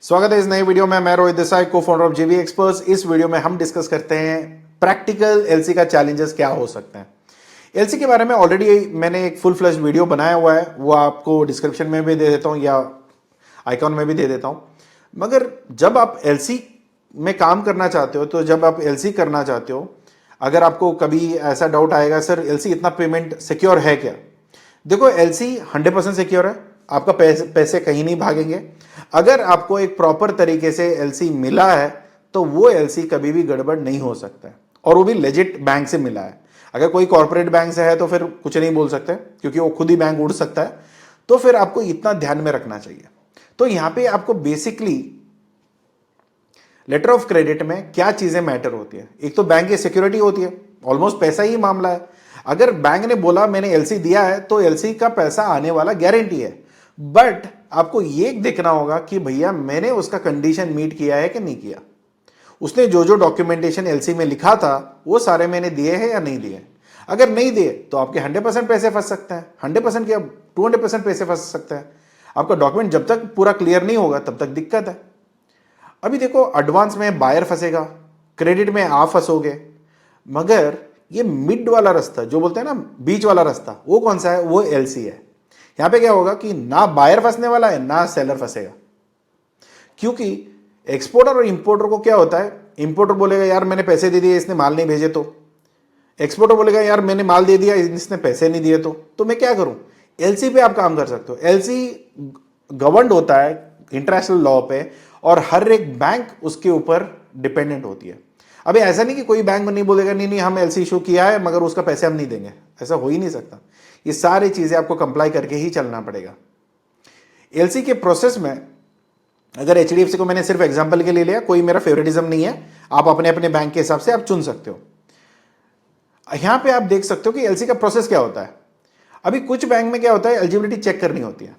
स्वागत है इस नई वीडियो में। मैं रोहित देसाई, को फाउंडर ऑफ जीवी एक्सपर्ट्स। इस वीडियो में हम डिस्कस करते हैं प्रैक्टिकल एलसी का चैलेंजेस क्या हो सकते हैं। एलसी के बारे में ऑलरेडी मैंने एक फुल फ्लैश वीडियो बनाया हुआ है, वो आपको डिस्क्रिप्शन में भी दे देता हूं या आइकॉन में भी दे देता हूं। मगर जब आप एलसी में काम करना चाहते हो, तो जब आप एलसी करना चाहते हो, अगर आपको कभी ऐसा डाउट आएगा सर एलसी इतना पेमेंट सिक्योर है क्या, देखो एलसी 100% सिक्योर है। आपका पैसे कहीं नहीं भागेंगे। अगर आपको एक प्रॉपर तरीके से एलसी मिला है तो वो एलसी कभी भी गड़बड़ नहीं हो सकता है, और वो भी लेजिट बैंक से मिला है। अगर कोई कॉर्पोरेट बैंक से है तो फिर कुछ नहीं बोल सकते, क्योंकि वो खुद ही बैंक उड़ सकता है। तो फिर आपको इतना ध्यान में रखना चाहिए। तो यहां पे आपको बेसिकली लेटर ऑफ क्रेडिट में क्या चीजें मैटर होती है। एक तो बैंक की सिक्योरिटी होती है, ऑलमोस्ट पैसा ही मामला है। अगर बैंक ने बोला मैंने एलसी दिया है तो एलसी का पैसा आने वाला गारंटी है। बट आपको ये देखना होगा कि भैया मैंने उसका कंडीशन मीट किया है कि नहीं किया। उसने जो जो डॉक्यूमेंटेशन एलसी में लिखा था वो सारे मैंने दिए हैं या नहीं दिए। अगर नहीं दिए तो आपके 100% पैसे फंस सकते हैं। 100% क्या 200% पैसे फंस सकते हैं। आपका डॉक्यूमेंट जब तक पूरा क्लियर नहीं होगा तब तक दिक्कत है। अभी देखो, एडवांस में बायर फंसेगा, क्रेडिट में आप फंसोगे, मगर ये मिड वाला रास्ता जो बोलते हैं ना, बीच वाला रास्ता, वो कौन सा है? वो एलसी है। यहां पे क्या होगा कि ना बायर फंसने वाला है ना सेलर फंसेगा। क्योंकि एक्सपोर्टर और इंपोर्टर को क्या होता है, इंपोर्टर बोलेगा यार मैंने पैसे दे दिए इसने माल नहीं भेजे, तो एक्सपोर्टर बोलेगा यार मैंने माल दे दिया इसने पैसे नहीं दिए, तो मैं क्या करूं। एलसी पे आप काम कर सकते हो। एलसी गवर्नड होता है इंटरनेशनल लॉ पे, और हर एक बैंक उसके ऊपर डिपेंडेंट होती है। अभी ऐसा नहीं कि कोई बैंक नहीं बोलेगा नहीं नहीं हम एलसी इशू किया है मगर उसका पैसे हम नहीं देंगे, ऐसा हो ही नहीं सकता। ये सारी चीजें आपको कंप्लाई करके ही चलना पड़ेगा। एलसी के प्रोसेस में अगर एचडीएफसी को मैंने सिर्फ एग्जांपल के लिए लिया, कोई मेरा फेवरेटिज्म नहीं है, आप अपने अपने बैंक के हिसाब से आप चुन सकते हो। यहां पे आप देख सकते हो कि एलसी का प्रोसेस क्या होता है। अभी कुछ बैंक में क्या होता है, एलिजिबिलिटी चेक करनी होती है।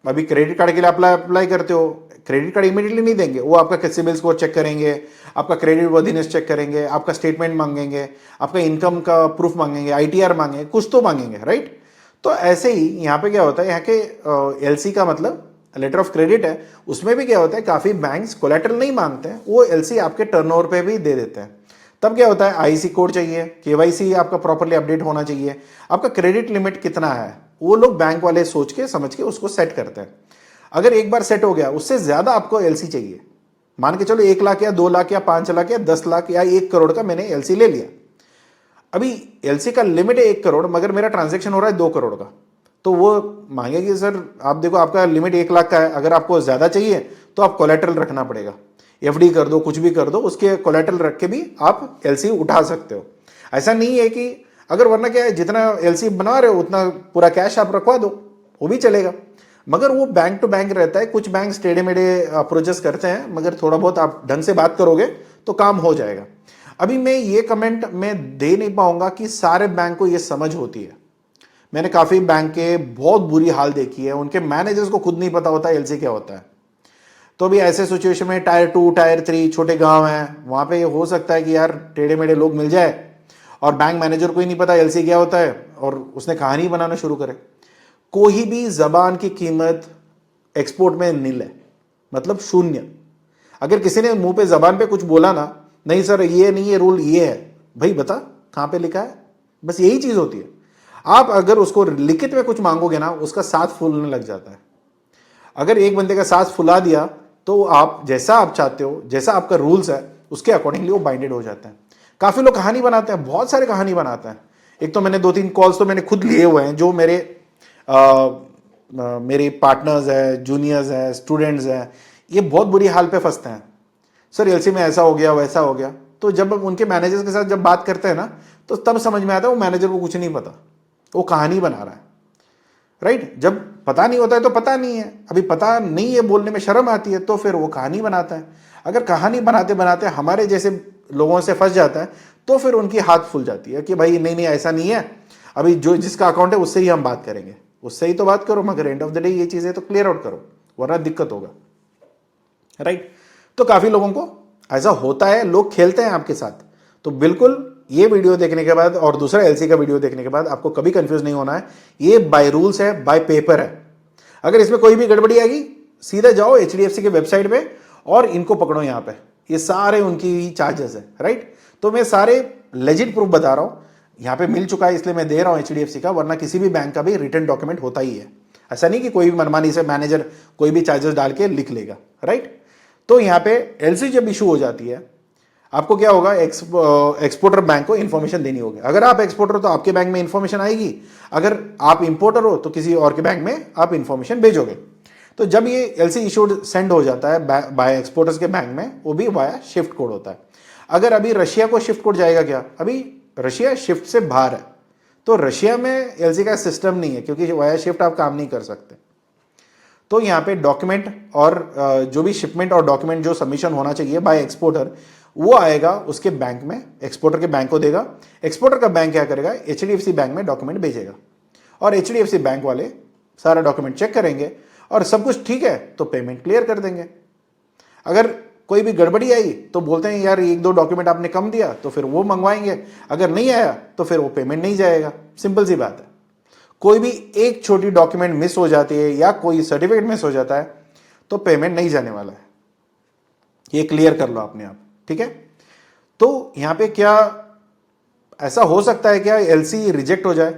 अभी क्रेडिट कार्ड के लिए अप्लाई करते हो, क्रेडिट कार्ड इमीडिएटली नहीं देंगे, वो आपका सिबिल स्कोर चेक करेंगे, आपका क्रेडिट वर्दीनेस चेक करेंगे, आपका स्टेटमेंट मांगेंगे, आपका इनकम का प्रूफ मांगेंगे, आईटीआर मांगेंगे, कुछ तो मांगेंगे, राइट। तो ऐसे ही यहाँ पे क्या होता है, यहाँ के एलसी का मतलब लेटर ऑफ क्रेडिट है, उसमें भी क्या होता है काफी बैंक्स कोलैटरल नहीं मांगते हैं, वो एलसी आपके टर्नओवर पे भी दे देते हैं। तब क्या होता है, आईसी कोड चाहिए, केवाईसी आपका प्रॉपर्ली अपडेट होना चाहिए, आपका क्रेडिट लिमिट कितना है वो लोग बैंक वाले सोच के समझ के उसको सेट करते हैं। अगर एक बार सेट हो गया, उससे ज्यादा आपको एलसी चाहिए, मान के चलो 1 लाख या 2 लाख या 5 लाख या 10 लाख या 1 करोड़ का मैंने एलसी ले लिया। अभी एलसी का लिमिट है 1 करोड़, मगर मेरा ट्रांजैक्शन हो रहा है 2 करोड़ का, तो वो मांगेगी सर आप देखो आपका लिमिट 1 लाख का है, अगर आपको ज्यादा चाहिए तो आप कोलैटरल रखना पड़ेगा, एफडी कर दो, कुछ भी कर दो, उसके कोलैटरल रख के भी आप एलसी उठा सकते हो। ऐसा नहीं है कि अगर, वरना क्या है, जितना एलसी बना रहे हो उतना पूरा कैश आप रखवा दो, वो भी चलेगा, मगर वो बैंक टू बैंक रहता है। कुछ बैंक टेढ़े मेढ़े अप्रोचेस करते हैं, मगर थोड़ा बहुत आप ढंग से बात करोगे तो काम हो जाएगा। अभी मैं ये कमेंट मैं दे नहीं पाऊंगा कि सारे बैंक को ये समझ होती है। मैंने काफी बैंक के बहुत बुरी हाल देखी है, उनके मैनेजर्स को खुद नहीं पता होता एलसी क्या होता है। तो भी ऐसे सिचुएशन में टायर 2 टायर 3 छोटे गांव हैं, वहां पे हो सकता है कि यार टेढ़े मेढ़े लोग मिल जाए और बैंक मैनेजर को ही नहीं पता एलसी क्या होता है, और उसने कहानी बनाना शुरू करे। कोई भी जबान की कीमत एक्सपोर्ट में नील है, मतलब शून्य। अगर किसी ने मुंह पे जबान पे कुछ बोला ना, नहीं सर ये नहीं, ये रूल ये है, भाई बता कहां पे लिखा है, बस यही चीज होती है। आप अगर उसको लिखित में कुछ मांगोगे ना, उसका साथ फूलने लग जाता है। अगर एक बंदे का साथ फुला दिया तो आप जैसा आप चाहते हो, जैसा आपका रूल्स है, उसके अकॉर्डिंगली वो बाइंडेड हो जाते हैं। काफी लोग कहानी बनाते हैं, बहुत सारे कहानी बनाते हैं। एक तो मैंने 2-3 कॉल्स तो मैंने खुद लिए हुए हैं, जो मेरे पार्टनर्स है, जूनियर्स है, स्टूडेंट्स हैं, ये बहुत बुरी हाल पे फंसते हैं। सर एलसी में ऐसा हो गया वैसा हो गया। तो जब उनके मैनेजर्स के साथ जब बात करते हैं ना, तो तब समझ में आता है वो मैनेजर को कुछ नहीं पता, वो कहानी बना रहा है, राइट। जब पता नहीं होता है तो पता नहीं है, अभी पता नहीं है बोलने में शर्म आती है, तो फिर वो कहानी बनाता है। अगर कहानी बनाते बनाते हमारे जैसे लोगों से फंस जाता है, तो फिर उनकी हाथ फूल जाती है कि भाई नहीं नहीं ऐसा नहीं है, अभी जो जिसका अकाउंट है उससे ही हम बात करेंगे, उससे ही तो बात करो, मगर एंड ऑफ द डे ये चीजें तो क्लियर आउट करो, वरना दिक्कत होगा, राइट। तो काफी लोगों को ऐसा होता है, लोग खेलते हैं आपके साथ। तो बिल्कुल ये वीडियो देखने के बाद और दूसरा एलसी का वीडियो देखने के बाद आपको कभी कंफ्यूज नहीं होना है। ये बाय रूल्स है, बाय पेपर है। अगर इसमें कोई भी गड़बड़ी आएगी सीधा जाओ HDFC के वेबसाइट पे और इनको पकड़ो यहाँ पे, ये सारे उनकी चार्जेस है, राइट। तो मैं सारे लेजिट प्रूफ बता रहा हूँ, यहाँ पे मिल चुका है इसलिए मैं दे रहा हूँ HDFC का, वरना किसी भी बैंक का भी रिटर्न डॉक्यूमेंट होता ही है। ऐसा नहीं कि कोई भी मनमानी से मैनेजर कोई भी चार्जेस डाल के लिख लेगा, राइट। तो यहाँ पे LC जब इशू हो जाती है, आपको क्या होगा, एक्सपोर्टर बैंक को इंफॉर्मेशन देनी होगी। अगर आप एक्सपोर्टर हो तो आपके बैंक में इंफॉर्मेशन आएगी, अगर आप इंपोर्टर हो तो किसी और के बैंक में आप इंफॉर्मेशन भेजोगे। तो जब ये LC इशूड सेंड हो जाता है बाय एक्सपोर्टर्स के बैंक में, वो भी वाया शिफ्ट कोड होता है। अगर अभी रशिया को शिफ्ट कोड जाएगा क्या, अभी रशिया शिफ्ट से बाहर है, तो रशिया में LC का सिस्टम नहीं है, क्योंकि वाया शिफ्ट आप काम नहीं कर सकते। तो यहाँ पे डॉक्यूमेंट और जो भी शिपमेंट और डॉक्यूमेंट जो सबमिशन होना चाहिए बाय एक्सपोर्टर, वो आएगा उसके बैंक में, एक्सपोर्टर के बैंक को देगा। एक्सपोर्टर का बैंक क्या करेगा, HDFC बैंक में डॉक्यूमेंट भेजेगा, और HDFC बैंक वाले सारा डॉक्यूमेंट चेक करेंगे और सब कुछ ठीक है तो पेमेंट क्लियर कर देंगे। अगर कोई भी गड़बड़ी आई तो बोलते हैं यार एक दो डॉक्यूमेंट आपने कम दिया, तो फिर वो मंगवाएंगे, अगर नहीं आया तो फिर वो पेमेंट नहीं जाएगा। सिंपल सी बात है। कोई भी एक छोटी डॉक्यूमेंट मिस हो जाती है या कोई सर्टिफिकेट मिस हो जाता है तो पेमेंट नहीं जाने वाला है, ये क्लियर कर लो अपने आप, ठीक है। तो यहां पे क्या ऐसा हो सकता है क्या LC रिजेक्ट हो जाए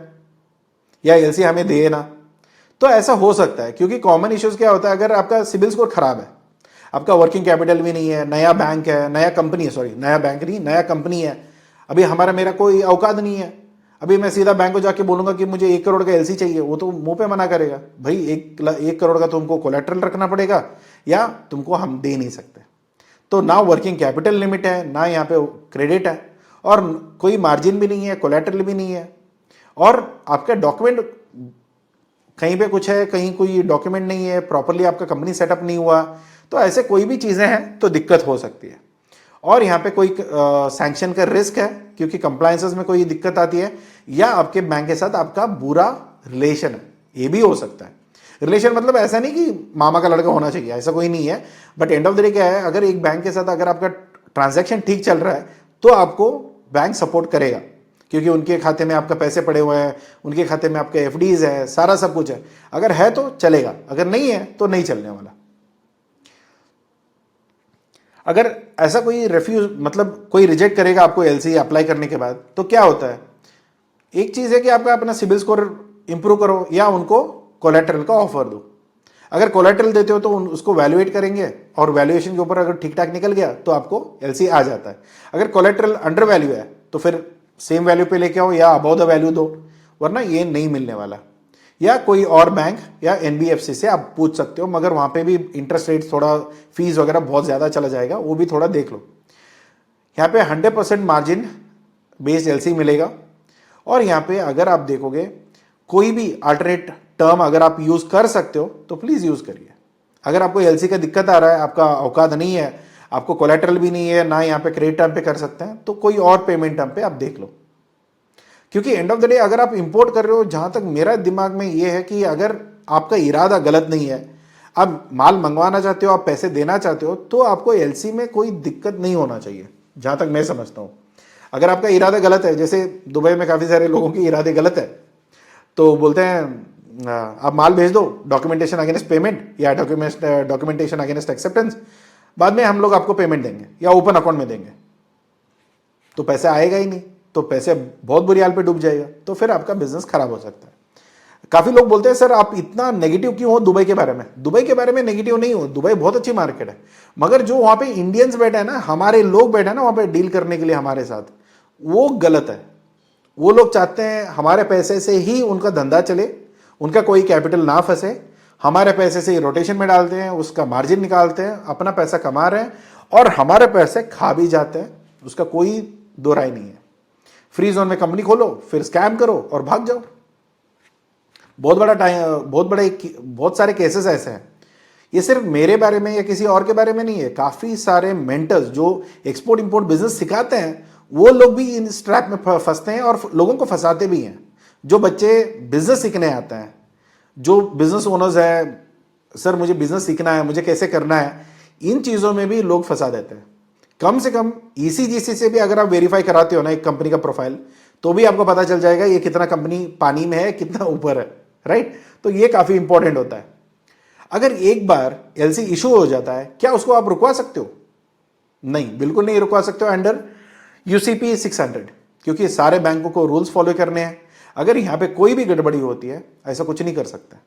या LC हमें दे ना, तो ऐसा हो सकता है, क्योंकि कॉमन इश्यूज क्या होता है, अगर आपका सिबिल स्कोर खराब है, आपका वर्किंग कैपिटल भी नहीं है, नया बैंक है, नया कंपनी है, सॉरी नया बैंक नहीं, नया कंपनी है, अभी मेरा कोई औकात नहीं है, अभी मैं सीधा बैंक को जाके बोलूंगा कि मुझे 1 करोड़ का LC चाहिए, वो तो मुंह पे मना करेगा, भाई 1 करोड़ का तुमको कोलेटरल रखना पड़ेगा या तुमको हम दे नहीं सकते। तो ना वर्किंग कैपिटल लिमिट है, ना यहाँ पे क्रेडिट है, और कोई मार्जिन भी नहीं है, कोलेटरल भी नहीं है, और आपका डॉक्यूमेंट कहीं पे कुछ है, कहीं कोई डॉक्यूमेंट नहीं है, प्रॉपरली आपका कंपनी सेटअप नहीं हुआ, तो ऐसे कोई भी चीजें हैं तो दिक्कत हो सकती है। और यहाँ पे कोई सैंक्शन का रिस्क है, क्योंकि कंप्लायंसेस में कोई दिक्कत आती है, या आपके बैंक के साथ आपका बुरा रिलेशन है, ये भी हो सकता है। रिलेशन मतलब ऐसा नहीं कि मामा का लड़का होना चाहिए, ऐसा कोई नहीं है, but end of the day क्या है, अगर एक बैंक के साथ अगर आपका ट्रांजैक्शन ठीक चल रहा है तो आपको बैंक सपोर्ट करेगा, क्योंकि उनके खाते में आपका पैसे पड़े हुए हैं, उनके खाते में आपके FDs है, सारा सब कुछ है। अगर है तो चलेगा, अगर नहीं है तो नहीं चलने वाला। अगर ऐसा कोई रेफ्यूज मतलब कोई रिजेक्ट करेगा आपको LC अप्लाई करने के बाद, तो क्या होता है, एक चीज है कि आपका अपना सिबिल स्कोर इंप्रूव करो या उनको कोलेटरल का ऑफर दो। अगर कोलेटरल देते हो तो उसको वैल्यूएट करेंगे, और वैल्यूएशन के ऊपर अगर ठीक ठाक निकल गया तो आपको LC आ जाता है। अगर कोलेटरल अंडर वैल्यू है तो फिर सेम वैल्यू पे लेके आओ या अबव द वैल्यू दो, वरना ये नहीं मिलने वाला। या कोई और बैंक या NBFC से आप पूछ सकते हो, मगर वहां पे भी इंटरेस्ट रेट थोड़ा, फीस वगैरह बहुत ज्यादा चला जाएगा, वो भी थोड़ा देख लो। यहाँ पे 100% मार्जिन बेस्ड LC मिलेगा, और यहाँ पे अगर आप देखोगे कोई भी अल्टरनेट टर्म अगर आप यूज कर सकते हो तो प्लीज यूज करिए। अगर आपको LC का दिक्कत आ रहा है, आपका औकात नहीं है, आपको कोलेटरल भी नहीं है, ना यहाँ पे क्रेडिट टर्म पे कर सकते हैं, तो कोई और पेमेंट टर्म पे आप देख लो। क्योंकि एंड ऑफ द डे अगर आप इंपोर्ट कर रहे हो, जहां तक मेरा दिमाग में ये है कि अगर आपका इरादा गलत नहीं है, आप माल मंगवाना चाहते हो, आप पैसे देना चाहते हो, तो आपको LC में कोई दिक्कत नहीं होना चाहिए, जहां तक मैं समझता हूं। अगर आपका इरादा गलत है, जैसे दुबई में काफी सारे लोगों के इरादे गलत है, तो बोलते हैं आप माल भेज दो, डॉक्यूमेंटेशन अगेंस्ट पेमेंट या डॉक्यूमेंटेशन अगेंस्ट एक्सेप्टेंस, बाद में हम लोग आपको पेमेंट देंगे या ओपन अकाउंट में देंगे, तो पैसा आएगा ही नहीं, तो पैसे बहुत बुरी हाल पे डूब जाएगा, तो फिर आपका बिजनेस खराब हो सकता है। काफी लोग बोलते हैं सर आप इतना नेगेटिव क्यों हो दुबई के बारे में। दुबई के बारे में नेगेटिव नहीं हो, दुबई बहुत अच्छी मार्केट है, मगर जो वहां पे इंडियंस बैठे हैं ना, हमारे लोग बैठे हैं ना वहां पे डील करने के लिए हमारे साथ, वो गलत है। वो लोग चाहते हैं हमारे पैसे से ही उनका धंधा चले, उनका कोई कैपिटल ना फंसे, हमारे पैसे से ही रोटेशन में डालते हैं, उसका मार्जिन निकालते हैं, अपना पैसा कमा रहे हैं और हमारे पैसे खा भी जाते हैं, उसका कोई दो राय नहीं है। फ्री जोन में कंपनी खोलो, फिर स्कैम करो और भाग जाओ। बहुत सारे केसेस ऐसे हैं। ये सिर्फ मेरे बारे में या किसी और के बारे में नहीं है, काफी सारे मेंटर्स जो एक्सपोर्ट इंपोर्ट बिजनेस सिखाते हैं, वो लोग भी इन ट्रैप में फंसते हैं और लोगों को फंसाते भी हैं। जो बच्चे बिजनेस सीखने आते हैं, जो बिजनेस ओनर्स है, सर मुझे बिजनेस सीखना है, मुझे कैसे करना है, इन चीजों में भी लोग फंसा देते हैं। कम से कम ECGC से भी अगर आप वेरीफाई कराते हो ना एक कंपनी का प्रोफाइल, तो भी आपको पता चल जाएगा ये कितना कंपनी पानी में है, कितना ऊपर है, राइट। तो ये काफी इंपॉर्टेंट होता है। अगर एक बार एलसी इशू हो जाता है, क्या उसको आप रुकवा सकते हो? नहीं, बिल्कुल नहीं रुकवा सकते हो अंडर यूसीपी 600, क्योंकि सारे बैंकों को रूल्स फॉलो करने हैं। अगर यहां पे कोई भी गड़बड़ी होती है, ऐसा कुछ नहीं कर सकता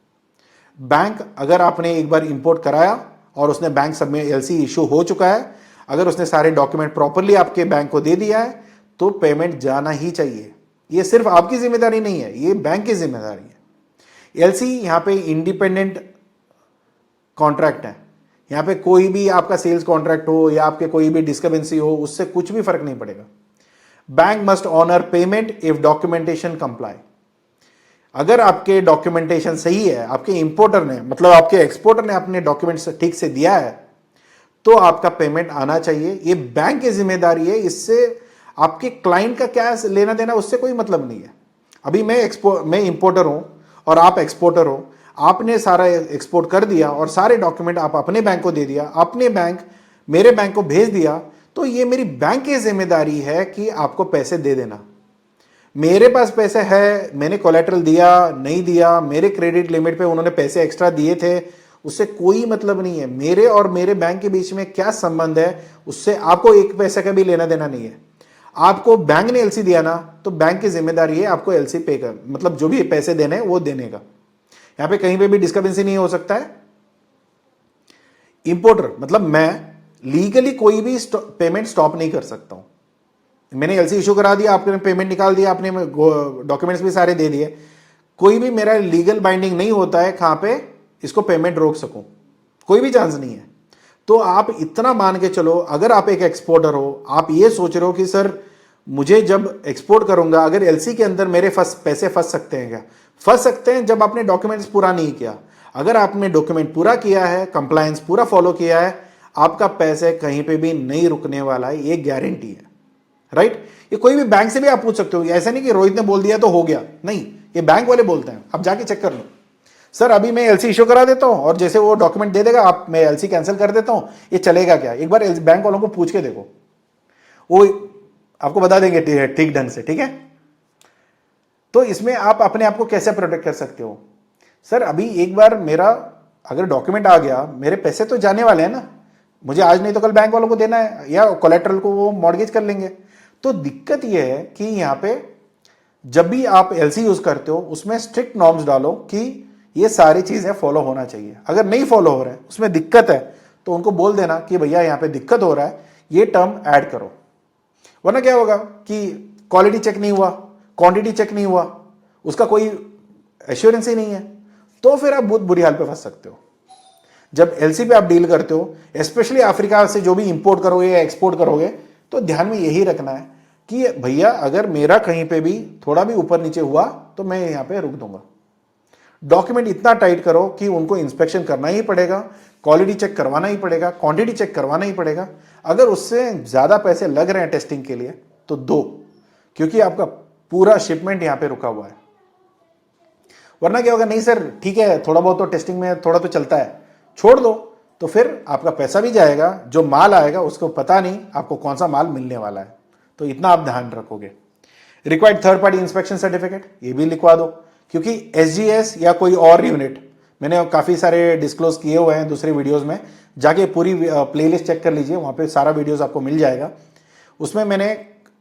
बैंक। अगर आपने एक बार इंपोर्ट कराया और उसने बैंक सब में एलसी इशू हो चुका है, अगर उसने सारे डॉक्यूमेंट प्रॉपरली आपके बैंक को दे दिया है, तो पेमेंट जाना ही चाहिए। ये सिर्फ आपकी जिम्मेदारी नहीं है, ये बैंक की जिम्मेदारी है। एलसी यहां पे इंडिपेंडेंट कॉन्ट्रैक्ट है। यहां पे कोई भी आपका सेल्स कॉन्ट्रैक्ट हो या आपके कोई भी डिस्क्रिपेंसी हो, उससे कुछ भी फर्क नहीं पड़ेगा। Bank must honour payment if documentation comply. अगर आपके डॉक्यूमेंटेशन सही है, आपके इंपोर्टर ने मतलब आपके एक्सपोर्टर ने अपने डॉक्यूमेंट्स ठीक से दिया है, तो आपका पेमेंट आना चाहिए। ये बैंक की जिम्मेदारी है। इससे आपके क्लाइंट का क्या लेना देना, उससे कोई मतलब नहीं है। अभी मैं इंपोर्टर हूं और आप एक्सपोर्टर हो, आपने सारा एक्सपोर्ट कर दिया और सारे डॉक्यूमेंट आप अपने बैंक को दे दिया, अपने बैंक मेरे बैंक को भेज दिया, तो ये मेरी बैंक की जिम्मेदारी है कि आपको पैसे दे देना। मेरे पास पैसे है, मैंने कोलेटरल दिया नहीं दिया, मेरे क्रेडिट लिमिट पे उन्होंने पैसे एक्स्ट्रा दिए थे, उससे कोई मतलब नहीं है। मेरे और मेरे बैंक के बीच में क्या संबंध है, उससे आपको एक पैसे का भी लेना देना नहीं है। आपको बैंक ने एलसी दिया ना, तो बैंक की जिम्मेदारी है आपको एलसी पे कर, मतलब जो भी पैसे देने हैं वो देने का। यहां पे कहीं पे भी डिस्टर्बेंस नहीं हो सकता है। इंपोर्टर मतलब मैं लीगली कोई भी पेमेंट स्टॉप नहीं कर सकता हूं। मैंने एलसी इशू करा दिया, आपने पेमेंट निकाल दिया, आपने डॉक्यूमेंट्स भी सारे दे दिए, कोई भी मेरा लीगल बाइंडिंग नहीं होता है कहां पे इसको पेमेंट रोक सकूं, कोई भी चांस नहीं है। तो आप इतना मान के चलो, अगर आप एक एक्सपोर्टर हो, आप ये सोच रहे हो कि सर मुझे जब एक्सपोर्ट करूंगा, अगर एलसी के अंदर मेरे पैसे फंस सकते हैं क्या? फंस सकते हैं जब आपने डॉक्यूमेंट्स पूरा नहीं किया। अगर आपने डॉक्यूमेंट पूरा किया है, कंप्लायंस पूरा फॉलो किया है, आपका पैसे कहीं पे भी नहीं रुकने वाला है, ये गारंटी है। राइट? ये कोई भी बैंक से भी आप पूछ सकते हो। ऐसा नहीं कि रोहित ने बोल दिया तो हो गया, नहीं, ये बैंक वाले बोलते हैं। आप जाके चेक कर लो, सर अभी मैं एलसी इशू करा देता हूं और जैसे वो डॉक्यूमेंट दे देगा, आप मैं एलसी कैंसिल कर देता हूं, ये चलेगा क्या? एक बार बैंक वालों को पूछ के देखो, वो आपको बता देंगे ठीक ढंग से। ठीक है? तो इसमें आप अपने आप को कैसे प्रोटेक्ट कर सकते हो? सर अभी एक बार मेरा अगर डॉक्यूमेंट आ गया, मेरे पैसे तो जाने वाले हैं ना, मुझे आज नहीं तो कल बैंक वालों को देना है, या कोलेटरल को वो मॉर्गेज कर लेंगे। तो दिक्कत ये है कि यहां पे जब भी आप एलसी यूज करते हो, उसमें स्ट्रिक्ट नॉर्म्स डालो कि ये सारी चीजें फॉलो होना चाहिए। अगर नहीं फॉलो हो रहा है, उसमें दिक्कत है, तो उनको बोल देना कि भैया यहां पे दिक्कत हो रहा है, ये टर्म ऐड करो। वरना क्या होगा कि क्वालिटी चेक नहीं हुआ, क्वांटिटी चेक नहीं हुआ, उसका कोई एश्योरेंस ही नहीं है, तो फिर आप बहुत बुरी हाल पे फंस सकते हो। जब एलसी पे आप डील करते हो, स्पेशली अफ्रीका से जो भी इंपोर्ट करोगे या एक्सपोर्ट करोगे, तो ध्यान में यही रखना है कि भैया अगर मेरा कहीं पे भी थोड़ा भी ऊपर नीचे हुआ तो मैं यहां पे रुक दूंगा। डॉक्यूमेंट इतना टाइट करो कि उनको इंस्पेक्शन करना ही पड़ेगा, क्वालिटी चेक करवाना ही पड़ेगा, क्वांटिटी चेक करवाना ही पड़ेगा। अगर उससे ज्यादा पैसे लग रहे हैं टेस्टिंग के लिए तो दो, क्योंकि आपका पूरा शिपमेंट यहां पे रुका हुआ है। वरना क्या होगा, नहीं सर ठीक है थोड़ा बहुत तो टेस्टिंग में थोड़ा तो चलता है, छोड़ दो, तो फिर आपका पैसा भी जाएगा, जो माल आएगा उसको पता नहीं आपको कौन सा माल मिलने वाला है। तो इतना आप ध्यान रखोगे। Required third party inspection certificate, ये भी लिखवा दो, क्योंकि एसजीएस या कोई और यूनिट, मैंने काफी सारे डिस्क्लोज किए हुए हैं दूसरे वीडियोस में, जाके पूरी प्लेलिस्ट चेक कर लीजिए, वहां पे सारा वीडियोस आपको मिल जाएगा। उसमें मैंने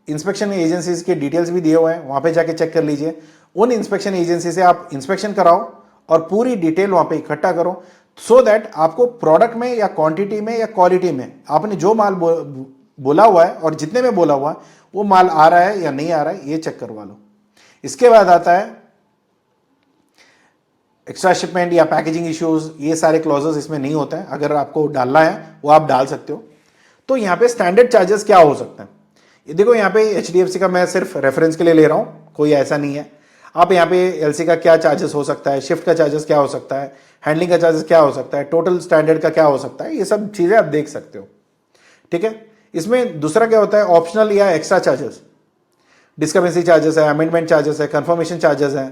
इंस्पेक्शन एजेंसीज के डिटेल्स भी दिए हुए हैं, वहां पे जाके चेक कर लीजिए। उन इंस्पेक्शन एजेंसी से आप इंस्पेक्शन कराओ और पूरी डिटेल वहां पे इकट्ठा करो, सो दैट आपको प्रोडक्ट में या क्वांटिटी में या क्वालिटी में आपने जो माल बोला हुआ है और जितने में बोला हुआ है वो माल आ रहा है या नहीं आ रहा है, ये चेक करवा लो। इसके बाद आता है एक्स्ट्रा शिपमेंट या पैकेजिंग इश्यूज, ये सारे क्लॉजेस इसमें नहीं होते हैं। अगर आपको डालना है वो आप डाल सकते हो। तो यहाँ पे स्टैंडर्ड चार्जेस क्या हो सकते हैं, ये देखो यहाँ पे एचडीएफसी का मैं सिर्फ रेफरेंस के लिए ले रहा हूं, कोई ऐसा नहीं है। आप यहाँ पे एलसी का क्या चार्जेस हो सकता है, शिफ्ट का चार्जेस क्या हो सकता है, हैंडलिंग का चार्जेस क्या हो सकता है, टोटल स्टैंडर्ड का क्या हो सकता है, ये सब चीजें आप देख सकते हो। ठीक है? इसमें दूसरा क्या होता है, ऑप्शनल या एक्स्ट्रा चार्जेस, डिस्क्रिपेंसी चार्जेस है, अमेंडमेंट चार्जेस है, कंफर्मेशन चार्जेस है,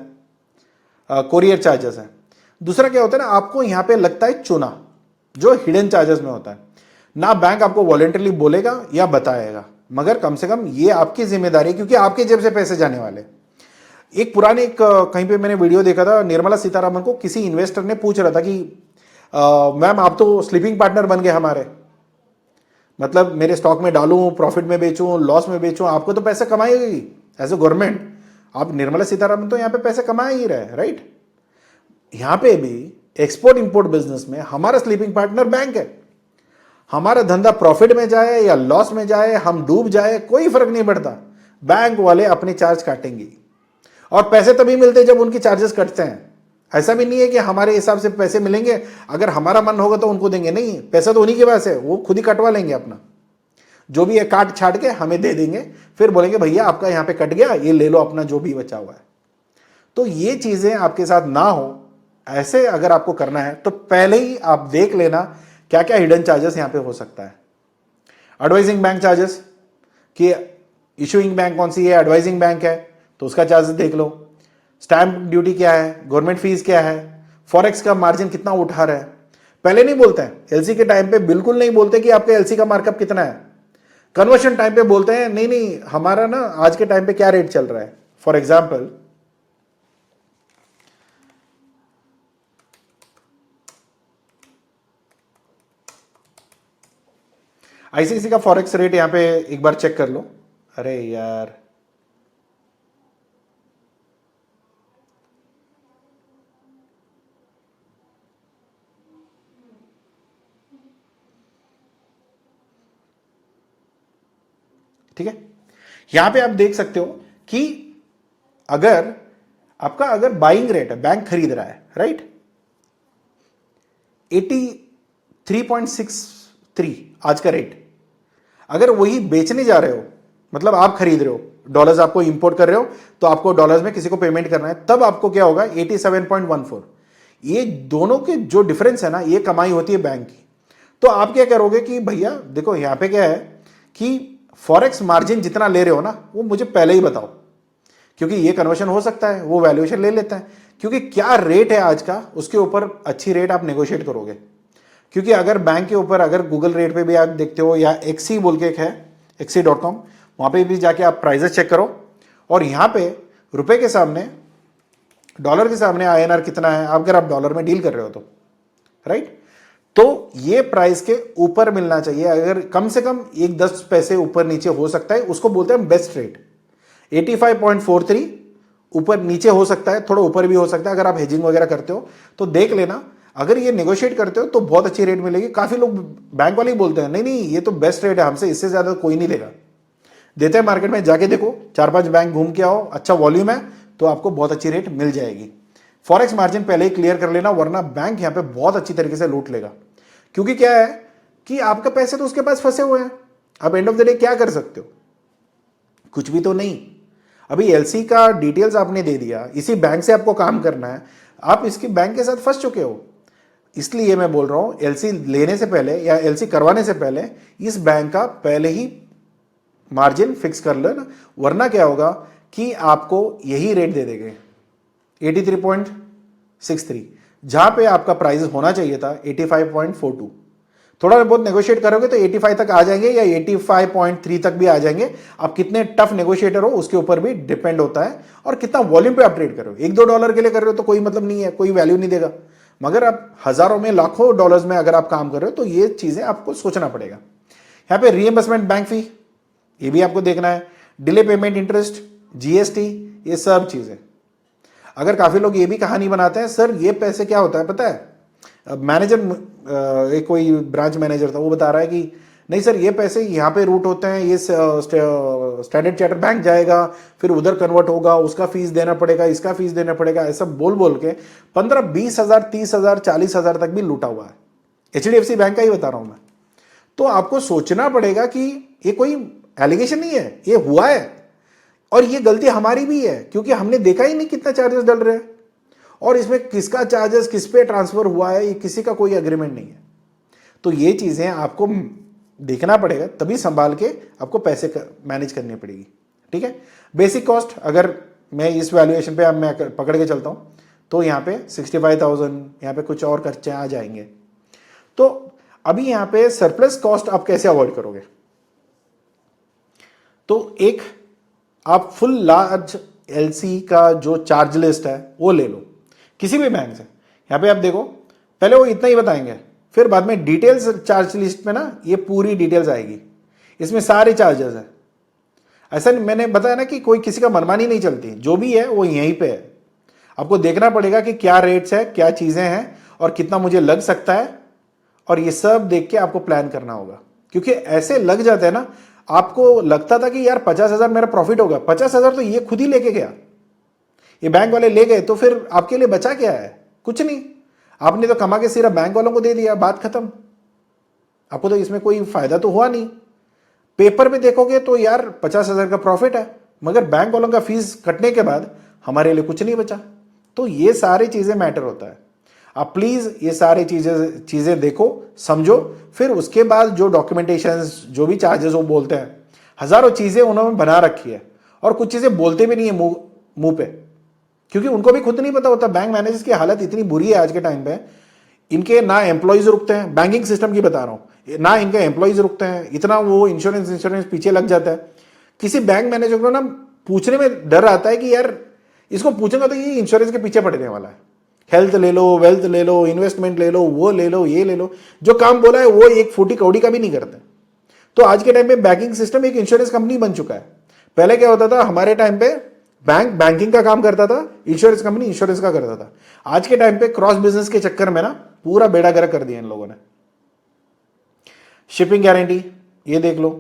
कोरियर चार्जेस है। दूसरा क्या होता है ना, आपको यहां पे लगता है चुना, जो हिडन चार्जेस में होता है ना, बैंक आपको वॉलेंटरली बोलेगा या बताएगा, मगर कम से कम ये आपकी जिम्मेदारी है, क्योंकि आपके जेब से पैसे जाने वाले। एक पुराने कहीं पे मैंने वीडियो देखा था, निर्मला सीतारामन को किसी इन्वेस्टर ने पूछ रहा था कि मैम आप तो स्लीपिंग पार्टनर बन गए हमारे, मतलब मेरे स्टॉक में डालूं, प्रॉफिट में बेचूं, लॉस में बेचूं, आपको तो पैसे कमाएगी एज ए गवर्नमेंट। आप निर्मला सीतारामन तो यहां पे पैसे कमा ही रहे, राइट। यहां पे भी एक्सपोर्ट इंपोर्ट बिजनेस में हमारा स्लीपिंग पार्टनर बैंक है। हमारा धंधा प्रॉफिट में जाए या लॉस में जाए, हम डूब जाए, कोई फर्क नहीं पड़ता, बैंक वाले अपने चार्ज काटेंगे। और पैसे तभी मिलते जब उनकी चार्जेस कटते हैं। ऐसा भी नहीं है कि हमारे हिसाब से पैसे मिलेंगे, अगर हमारा मन होगा तो उनको देंगे, नहीं, पैसा तो उन्हीं के पास है, वो खुद ही कटवा लेंगे अपना जो भी है, काट छाट के हमें दे देंगे, फिर बोलेंगे भैया आपका यहां पे कट गया, ये ले लो अपना जो भी बचा हुआ है। तो ये चीजें आपके साथ ना हो, ऐसे अगर आपको करना है तो पहले ही आप देख लेना क्या क्या हिडन चार्जेस यहां पे हो सकता है। एडवाइजिंग बैंक चार्जेस, कि इशूइंग बैंक कौन सी है, एडवाइजिंग बैंक है तो उसका चार्जेस देख लो। स्टैंप ड्यूटी क्या है, गवर्नमेंट फीस क्या है, फॉरेक्स का मार्जिन कितना उठा रहा है, पहले नहीं बोलते हैं। एलसी के टाइम पे बिल्कुल नहीं बोलते कि आपका एलसी का मार्कअप कितना है। कन्वर्शन टाइम पे बोलते हैं नहीं नहीं हमारा ना आज के टाइम पे क्या रेट चल रहा है। फॉर एग्जाम्पल आईसीआईसी का फॉरेक्स रेट यहां पे एक बार चेक कर लो। अरे यार, ठीक है, यहां पे आप देख सकते हो कि अगर बाइंग रेट है, बैंक खरीद रहा है, राइट, 83.63 आज का रेट। अगर वही बेचने जा रहे हो, मतलब आप खरीद रहे हो, डॉलर्स आपको इंपोर्ट कर रहे हो तो आपको डॉलर्स में किसी को पेमेंट करना है, तब आपको क्या होगा 87.14। ये दोनों के जो डिफरेंस है ना, ये कमाई होती है बैंक की। तो आप क्या करोगे कि भैया देखो यहां पे क्या है कि फॉरेक्स मार्जिन जितना ले रहे हो ना, वो मुझे पहले ही बताओ, क्योंकि ये कन्वर्शन हो सकता है, वो वैल्यूएशन ले लेता है, क्योंकि क्या रेट है आज का उसके ऊपर अच्छी रेट आप नेगोशिएट करोगे। क्योंकि अगर बैंक के ऊपर, अगर गूगल रेट पे भी आप देखते हो या एक्सी बोल के एक है, एक्सी.com, वहां पे भी जाके आप प्राइजेस चेक करो, और यहां पे रुपए के सामने, डॉलर के सामने आईएनआर कितना है, अगर आप डॉलर में डील कर रहे हो तो, राइट, तो ये प्राइस के ऊपर मिलना चाहिए। अगर कम से कम एक 10 पैसे ऊपर नीचे हो सकता है, उसको बोलते हैं बेस्ट रेट। 85.43 ऊपर नीचे हो सकता है, थोड़ा ऊपर भी हो सकता है। अगर आप हेजिंग वगैरह करते हो तो देख लेना, अगर ये नेगोशिएट करते हो तो बहुत अच्छी रेट मिलेगी। काफी लोग बैंक वाले ही बोलते हैं नहीं नहीं ये तो बेस्ट रेट है, हमसे इससे ज्यादा कोई नहीं देगा। देते हैं मार्केट में, जाके देखो 4-5 बैंक घूम के आओ, अच्छा वॉल्यूम है तो आपको बहुत अच्छी रेट मिल जाएगी। फॉरेक्स मार्जिन पहले ही क्लियर कर लेना, वरना बैंक यहां पे बहुत अच्छी तरीके से लूट लेगा। क्योंकि क्या है कि आपका पैसे तो उसके पास फंसे हुए हैं, अब एंड ऑफ द डे क्या कर सकते हो, कुछ भी तो नहीं। अभी एलसी का डिटेल्स आपने दे दिया, इसी बैंक से आपको काम करना है, आप इसकी बैंक के साथ फंस चुके हो। इसलिए मैं बोल रहा हूं एलसी लेने से पहले या एलसी करवाने से पहले इस बैंक का पहले ही मार्जिन फिक्स कर लेना, वरना क्या होगा कि आपको यही रेट दे देंगे 83.63, जहां पे आपका प्राइस होना चाहिए था 85.42। थोड़ा बहुत नेगोशिएट करोगे तो 85 तक आ जाएंगे या 85.3 तक भी आ जाएंगे। आप कितने टफ नेगोशिएटर हो उसके ऊपर भी डिपेंड होता है, और कितना वॉल्यूम पे आप ट्रेड कर रहे हो। 1-2 डॉलर के लिए कर रहे हो तो कोई मतलब नहीं है, कोई वैल्यू नहीं देगा, मगर आप हजारों में लाखों डॉलर्स में अगर आप काम कर रहे हो तो ये चीजें आपको सोचना पड़ेगा। यहां पे रीएंबर्समेंट बैंक फी, ये भी आपको देखना है, डिले पेमेंट इंटरेस्ट, जीएसटी, ये सब चीजें। अगर काफी लोग ये भी कहानी बनाते हैं सर ये पैसे क्या होता है पता है, मैनेजर, एक कोई ब्रांच मैनेजर था, वो बता रहा है कि नहीं सर ये पैसे यहाँ पे रूट होते हैं, ये स्टैंडर्ड चार्टर्ड बैंक जाएगा, फिर उधर कन्वर्ट होगा, उसका फीस देना पड़ेगा, इसका फीस देना पड़ेगा, ऐसा बोल बोल के 15-20 हजार, 30 हजार, 40 हजार तक भी लूटा हुआ है। एचडीएफसी बैंक का ही बता रहा हूं मैं। तो आपको सोचना पड़ेगा कि ये कोई एलिगेशन नहीं है, ये हुआ है, और ये गलती हमारी भी है क्योंकि हमने देखा ही नहीं कितना चार्जेस डल रहे हैं, और इसमें किसका चार्जेस किस पे ट्रांसफर हुआ है, ये किसी का कोई एग्रीमेंट नहीं है। तो ये चीजें आपको देखना पड़ेगा, तभी संभाल के आपको पैसे मैनेज करनी पड़ेगी, ठीक है। बेसिक कॉस्ट अगर मैं इस वैल्यूएशन पे अब मैं पकड़ के चलता हूं तो यहाँ पे 65,000, यहाँ पे कुछ और खर्चे आ जाएंगे। तो अभी यहाँ पे सरप्लस कॉस्ट आप कैसे अवॉइड करोगे, तो एक आप फुल लार्ज एलसी का जो चार्ज लिस्ट है वो ले लो किसी भी बैंक से। यहां पे आप देखो पहले वो इतना ही बताएंगे, फिर बाद में डिटेल्स चार्ज लिस्ट में ना ये पूरी डिटेल्स आएगी, इसमें सारे चार्जेस है। ऐसा मैंने बताया ना कि कोई किसी का मनमानी नहीं चलती, जो भी है वो यहीं पे है। आपको देखना पड़ेगा कि क्या रेट्स है, क्या चीजें हैं और कितना मुझे लग सकता है, और ये सब देख के आपको प्लान करना होगा। क्योंकि ऐसे लग जाते हैं ना, आपको लगता था कि यार 50,000 मेरा प्रॉफिट होगा, 50,000 तो ये खुद ही लेके गया, ये बैंक वाले ले गए, तो फिर आपके लिए बचा क्या है? कुछ नहीं। आपने तो कमा के सिर्फ बैंक वालों को दे दिया, बात खत्म। आपको तो इसमें कोई फायदा तो हुआ नहीं। पेपर पे देखोगे तो यार 50,000 का प्रॉफिट है, मगर बैंक वालों का फीस कटने के बाद हमारे लिए कुछ नहीं बचा। तो ये सारी चीजें मैटर होता है। आप प्लीज ये सारी चीजें देखो, समझो, फिर उसके बाद जो डॉक्यूमेंटेशन, जो भी चार्जेस वो बोलते हैं, हजारों चीजें उन्होंने बना रखी है, और कुछ चीजें बोलते भी नहीं है मुंह पे, क्योंकि उनको भी खुद नहीं पता होता। बैंक मैनेजर्स की हालत इतनी बुरी है आज के टाइम पे, इनके ना एम्प्लॉयज रुकते हैं, बैंकिंग सिस्टम की बता रहा हूं, ना इनके एम्प्लॉयज रुकते हैं, इतना वो इंश्योरेंस पीछे लग जाता है। किसी बैंक मैनेजर को ना पूछने में डर आता है कि यार इसको पूछेंगे तो ये इंश्योरेंस के पीछे पड़ने वाला है। हेल्थ ले लो, वेल्थ ले लो, इन्वेस्टमेंट ले लो, वो ले लो, ये ले लो, जो काम बोला है वो एक फूटी कौड़ी का भी नहीं करते। तो आज के टाइम पे बैंकिंग सिस्टम एक इंश्योरेंस कंपनी बन चुका है। पहले क्या होता था, हमारे टाइम पे बैंक बैंकिंग का काम करता था, इंश्योरेंस कंपनी इंश्योरेंस का करता था। आज के टाइम पे क्रॉस बिजनेस के चक्कर में ना पूरा बेड़ा गर्क कर दिया इन लोगों ने। शिपिंग गारंटी ये देख लो,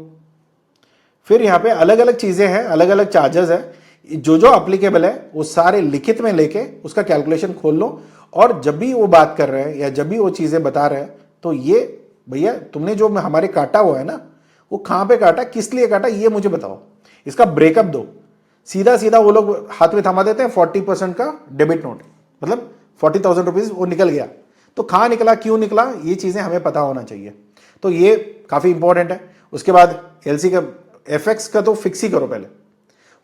फिर यहां पे अलग अलग चीजें हैं, अलग अलग चार्जेस है, जो जो अप्लीकेबल है वो सारे लिखित में लेके उसका कैलकुलेशन खोल लो, और जब भी वो बात कर रहे हैं या जब भी वो चीजें बता रहे हैं, तो ये भैया तुमने जो हमारे काटा हुआ है ना, वो कहां पे काटा, किस लिए काटा, ये मुझे बताओ, इसका ब्रेकअप दो। सीधा सीधा वो लोग हाथ में थमा देते हैं 40% का डेबिट नोट, मतलब 40,000 रुपीज वो निकल गया। तो कहां निकला, क्यों निकला, ये चीजें हमें पता होना चाहिए। तो ये काफी इंपॉर्टेंट है। उसके बाद एलसी का, एफएक्स का तो फिक्स ही करो पहले।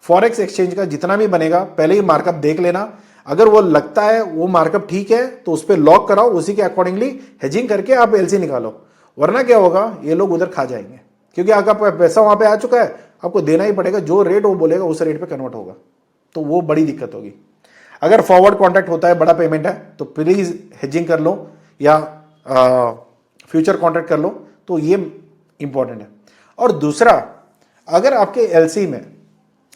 फॉरेक्स एक्सचेंज का जितना भी बनेगा पहले ही मार्कअप देख लेना, अगर वो लगता है वो मार्कअप ठीक है तो उस पर लॉक कराओ, उसी के अकॉर्डिंगली हेजिंग करके आप एलसी निकालो। वरना क्या होगा, ये लोग उधर खा जाएंगे, क्योंकि आपका पैसा वहां पे आ चुका है, आपको देना ही पड़ेगा, जो रेट वो बोलेगा उस रेट पे कन्वर्ट होगा, तो वो बड़ी दिक्कत होगी। अगर फॉरवर्ड कॉन्ट्रैक्ट होता है, बड़ा पेमेंट है, तो प्लीज हेजिंग कर लो या फ्यूचर कॉन्ट्रैक्ट कर लो, तो ये इंपॉर्टेंट है। और दूसरा, अगर आपके एलसी में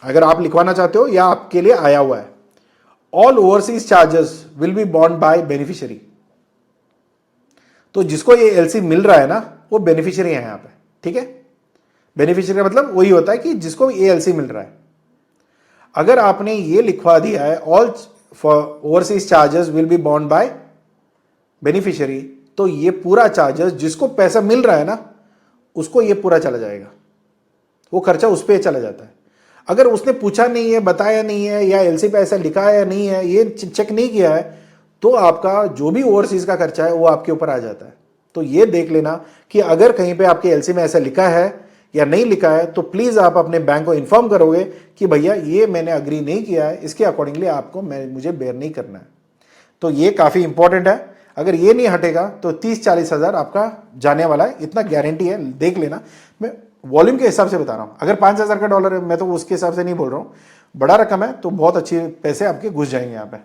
अगर आप लिखवाना चाहते हो या आपके लिए आया हुआ है, all overseas charges will be borne by beneficiary. तो जिसको ये एलसी मिल रहा है ना, वो बेनिफिशियरी है यहां पे, ठीक है। बेनिफिशियरी का मतलब वही होता है कि जिसको ये एलसी मिल रहा है। अगर आपने ये लिखवा दिया है all overseas charges will be borne by beneficiary, तो ये पूरा चार्जेस जिसको पैसा मिल रहा है ना, उसको ये पूरा चला जाएगा, वो खर्चा उस पर चला जाता है। अगर उसने पूछा नहीं है, बताया नहीं है, या एलसी पे ऐसा लिखा है या नहीं है, ये चेक नहीं किया है, तो आपका जो भी ओवरसीज का खर्चा है वो आपके ऊपर आ जाता है। तो ये देख लेना कि अगर कहीं पे आपके एलसी में ऐसा लिखा है या नहीं लिखा है, तो प्लीज आप अपने बैंक को इन्फॉर्म करोगे कि भैया ये मैंने अग्री नहीं किया है, इसके अकॉर्डिंगली आपको मुझे बेयर नहीं करना है। तो ये काफी इंपॉर्टेंट है। अगर ये नहीं हटेगा तो 30-40 हजार आपका जाने वाला है, इतना गारंटी है, देख लेना। मैं वॉल्यूम के हिसाब से बता रहा हूं, अगर 5,000 का डॉलर है, मैं तो उसके हिसाब से नहीं बोल रहा हूं, बड़ा रकम है तो बहुत अच्छे पैसे आपके घुस जाएंगे यहां पे।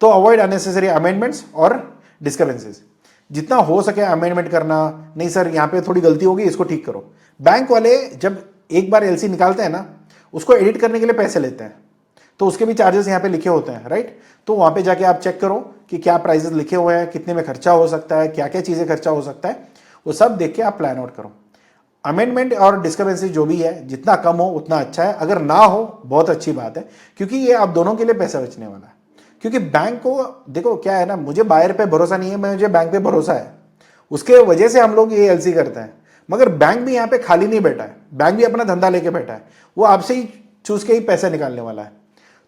तो अवॉइड अननेसेसरी अमेंडमेंट्स और डिस्टर्बेंसेस, जितना हो सके अमेंडमेंट करना। नहीं सर यहां पे थोड़ी गलती होगी, इसको ठीक करो। बैंक वाले जब एक बार एलसी निकालते हैं ना, उसको एडिट करने के लिए पैसे लेते हैं, तो उसके भी चार्जेस यहाँ पे लिखे होते हैं, राइट। तो वहां पे जाके आप चेक करो कि क्या प्राइसेस लिखे हुए हैं, कितने में खर्चा हो सकता है, क्या क्या चीजें खर्चा हो सकता है, वो सब देख के आप प्लान आउट करो। अमेंडमेंट और डिस्टर्बेंसेस जो भी है, जितना कम हो उतना अच्छा है, अगर ना हो बहुत अच्छी बात है, क्योंकि ये आप दोनों के लिए पैसा बचने वाला है। क्योंकि बैंक को देखो क्या है ना, मुझे बायर पे भरोसा नहीं है, मुझे बैंक पे भरोसा है, उसके वजह से हम लोग ये एलसी करते हैं। मगर बैंक भी यहाँ पे खाली नहीं बैठा है, बैंक भी अपना धंधा लेके बैठा है, वो आपसे ही चूज के ही पैसा निकालने वाला है।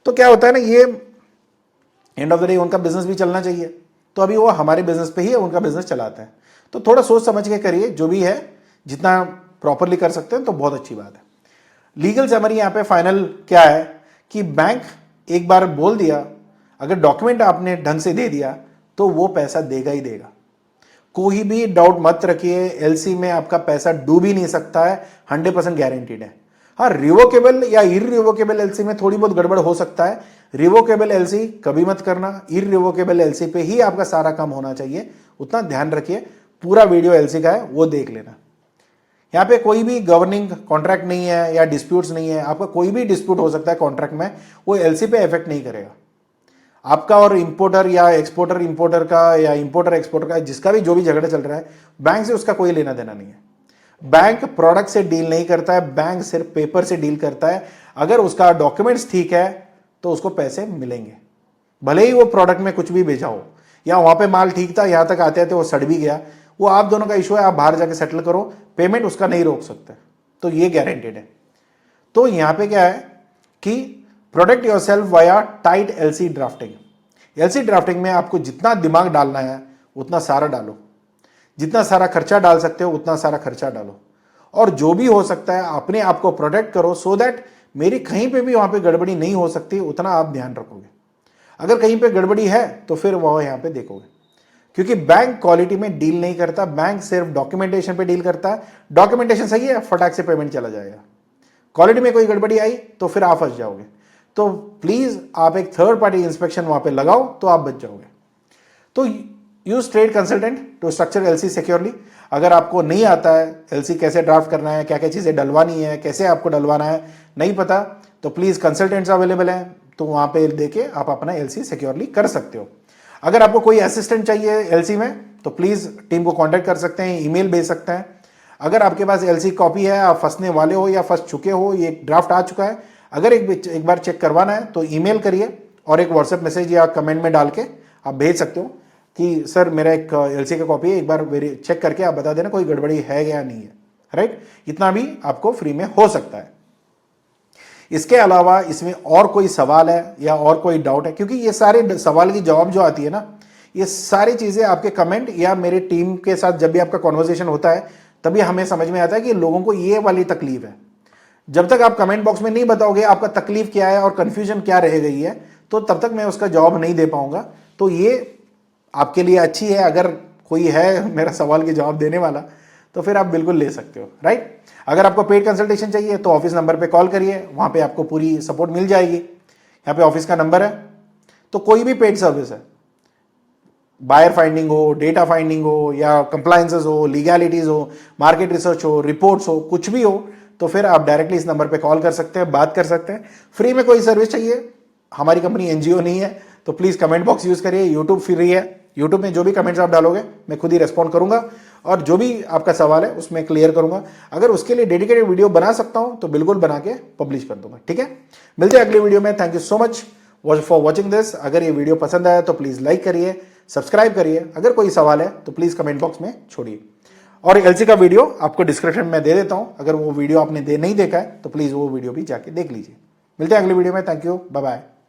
तो क्या होता है ना, ये एंड ऑफ द डे उनका बिजनेस भी चलना चाहिए, तो अभी वो हमारे बिजनेस पे ही उनका बिजनेस चलाते हैं। तो थोड़ा सोच समझ के करिए, जो भी है जितना प्रॉपरली कर सकते हैं तो बहुत अच्छी बात है। लीगल समरी यहाँ पे फाइनल क्या है कि बैंक एक बार बोल दिया, अगर डॉक्यूमेंट आपने ढंग से दे दिया तो वो पैसा देगा ही देगा, कोई भी डाउट मत रखिए। एलसी में आपका पैसा डूब ही नहीं सकता है, 100% गारंटीड है। हाँ, रिवोकेबल या इरिवोकेबल एलसी में थोड़ी बहुत गड़बड़ हो सकता है, रिवोकेबल एलसी कभी मत करना, इररिवोकेबल एलसी पे ही आपका सारा काम होना चाहिए, उतना ध्यान रखिए। पूरा वीडियो एलसी का है, वो देख लेना। यहाँ पे कोई भी गवर्निंग कॉन्ट्रैक्ट नहीं है या डिस्प्यूट्स नहीं है, आपका कोई भी डिस्प्यूट हो सकता है कॉन्ट्रैक्ट में, वो एलसी पे इफेक्ट नहीं करेगा। आपका और इंपोर्टर या एक्सपोर्टर इंपोर्टर का या इंपोर्टर एक्सपोर्टर का जिसका भी जो भी झगड़ा चल रहा है, बैंक से उसका कोई लेना देना नहीं है। बैंक प्रोडक्ट से डील नहीं करता है, बैंक सिर्फ पेपर से डील करता है। अगर उसका डॉक्यूमेंट्स ठीक है तो उसको पैसे मिलेंगे, भले ही वो प्रोडक्ट में कुछ भी भेजा हो, या वहां पे माल ठीक था, यहां तक आते आते वो सड़ भी गया, वो आप दोनों का इशू है, आप बाहर जाके सेटल करो, पेमेंट उसका नहीं रोक सकते, तो ये गारंटेड है। तो यहां पे क्या है कि protect yourself via tight LC drafting. LC drafting में आपको जितना दिमाग डालना है उतना सारा डालो, जितना सारा खर्चा डाल सकते हो उतना सारा खर्चा डालो, और जो भी हो सकता है अपने आप को प्रोटेक्ट करो, सो दैट मेरी कहीं पे भी वहां पे गड़बड़ी नहीं हो सकती, उतना आप ध्यान रखोगे। अगर कहीं पे गड़बड़ी है तो फिर वह यहां पे देखोगे, क्योंकि बैंक क्वालिटी में डील नहीं करता, बैंक सिर्फ डॉक्यूमेंटेशन पे डील करता है। डॉक्यूमेंटेशन सही है, फटाक से पेमेंट चला जाएगा। क्वालिटी में कोई गड़बड़ी आई तो फिर आप फंस जाओगे। तो प्लीज आप एक थर्ड पार्टी इंस्पेक्शन वहां पे लगाओ तो आप बच जाओगे। तो use trade consultant to structure LC securely. अगर आपको नहीं आता है एलसी कैसे ड्राफ्ट करना है, क्या क्या चीजें डलवानी है, कैसे आपको डलवाना है, नहीं पता, तो प्लीज कंसल्टेंट्स अवेलेबल हैं, तो वहां पे देके आप अपना एलसी सिक्योरली कर सकते हो। अगर आपको कोई असिस्टेंट चाहिए एलसी में तो प्लीज टीम को कांटेक्ट कर सकते हैं, ईमेल भेज सकते हैं। अगर आपके पास एलसी कॉपी है, आप फंसने वाले हो या फंस चुके हो, ये ड्राफ्ट आ चुका है, अगर एक बार चेक करवाना है तो ईमेल करिए और एक व्हाट्सएप मैसेज या कमेंट में डाल के आप भेज सकते हो कि सर मेरा एक एलसी का कॉपी है, एक बार चेक करके आप बता देना कोई गड़बड़ी है या नहीं है, राइट। इतना भी आपको फ्री में हो सकता है। इसके अलावा इसमें और कोई सवाल है या और कोई डाउट है, क्योंकि ये सारे सवाल की जवाब जो आती है ना, ये सारी चीजें आपके कमेंट या मेरे टीम के साथ जब भी आपका कॉन्वर्सेशन होता है तभी हमें समझ में आता है कि लोगों को ये वाली तकलीफ है। जब तक आप कमेंट बॉक्स में नहीं बताओगे आपका तकलीफ क्या है और कंफ्यूजन क्या रह गई है, तो तब तक मैं उसका जवाब नहीं दे पाऊंगा। तो ये आपके लिए अच्छी है, अगर कोई है मेरा सवाल के जवाब देने वाला तो फिर आप बिल्कुल ले सकते हो, राइट। अगर आपको पेड कंसल्टेशन चाहिए तो ऑफिस नंबर पे कॉल करिए, वहां पे आपको पूरी सपोर्ट मिल जाएगी। यहाँ पे ऑफिस का नंबर है। तो कोई भी पेड सर्विस है, बायर फाइंडिंग हो, डेटा फाइंडिंग हो, या कंप्लायंसेस हो, लीगैलिटीज हो, मार्केट रिसर्च हो, रिपोर्ट्स हो, कुछ भी हो, तो फिर आप डायरेक्टली इस नंबर पे कॉल कर सकते हैं, बात कर सकते हैं। फ्री में कोई सर्विस चाहिए, हमारी कंपनी एनजीओ नहीं है, तो प्लीज कमेंट बॉक्स यूज करिए। यूट्यूब फ्री है, यूट्यूब में जो भी कमेंट्स आप डालोगे मैं खुद ही रेस्पॉन्ड करूंगा और जो भी आपका सवाल है उसमें क्लियर करूंगा। अगर उसके लिए डेडिकेटेड वीडियो बना सकता हूं तो बिल्कुल बना के पब्लिश कर दूंगा, ठीक है। मिलते हैं अगले वीडियो में। Thank you so much for watching this. अगर ये वीडियो पसंद आया तो प्लीज लाइक करिए, सब्सक्राइब करिए। अगर कोई सवाल है तो प्लीज कमेंट बॉक्स में छोड़िए। और एलसी का वीडियो आपको डिस्क्रिप्शन में दे देता हूं, अगर वो वीडियो आपने नहीं देखा है तो प्लीज वो वीडियो भी जाके देख लीजिए। मिलते हैं अगले वीडियो में। Thank you, bye bye.